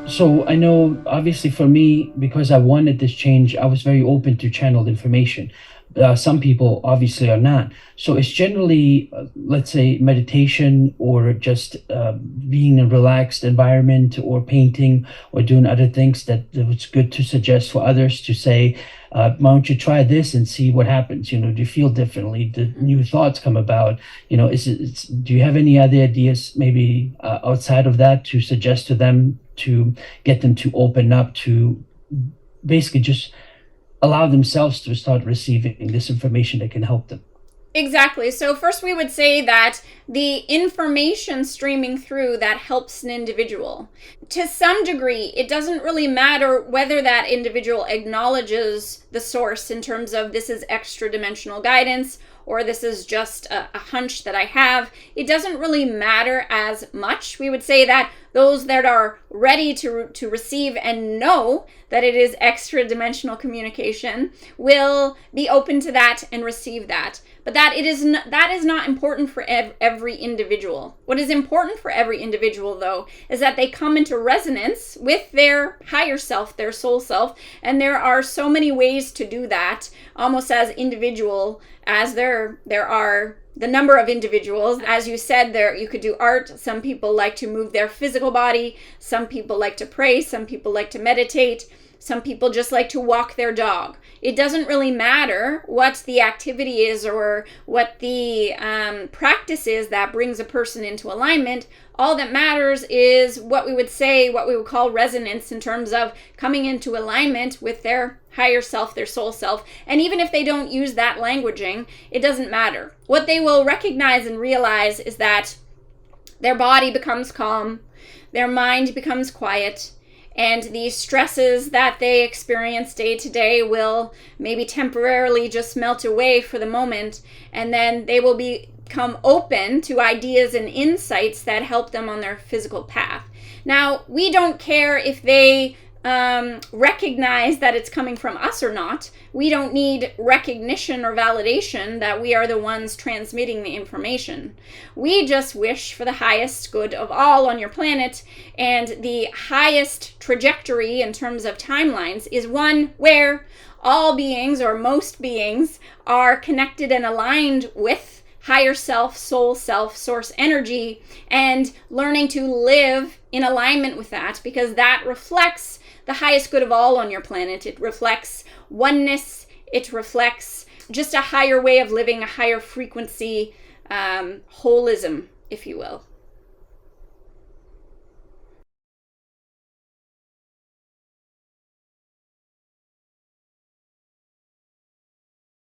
So I know, obviously, for me, because I wanted this change, I was very open to channeled information. Some people obviously are not. So it's generally, let's say, meditation or just being in a relaxed environment or painting or doing other things that it's good to suggest for others to say, why don't you try this and see what happens? Do you feel differently? Do new thoughts come about? Do you have any other ideas maybe outside of that to suggest to them to get them to open up to basically just allow themselves to start receiving this information that can help them? Exactly. So, first, we would say that the information streaming through that helps an individual. To some degree, it doesn't really matter whether that individual acknowledges the source in terms of this is extra dimensional guidance or this is just a hunch that I have. It doesn't really matter as much. We would say that those that are ready to receive and know that it is extra dimensional communication will be open to that and receive that. But that is not important for every individual. What is important for every individual, though, is that they come into resonance with their higher self, their soul self, and there are so many ways to do that, almost as individual as there are the number of individuals. As you said, there you could do art. Some people like to move their physical body. Some people like to pray. Some people like to meditate. Some people just like to walk their dog. It doesn't really matter what the activity is or what the practice is that brings a person into alignment. All that matters is what we would call resonance, in terms of coming into alignment with their higher self, their soul self. And even if they don't use that languaging, it doesn't matter. What they will recognize and realize is that their body becomes calm, their mind becomes quiet, and the stresses that they experience day to day will maybe temporarily just melt away for the moment, and then they will become open to ideas and insights that help them on their physical path. Now, we don't care if they recognize that it's coming from us or not. We don't need recognition or validation that we are the ones transmitting the information. We just wish for the highest good of all on your planet, and the highest trajectory in terms of timelines is one where all beings, or most beings, are connected and aligned with higher self, soul self, source energy, and learning to live in alignment with that, because that reflects the highest good of all on your planet. It reflects oneness. It reflects just a higher way of living, a higher frequency, holism, if you will.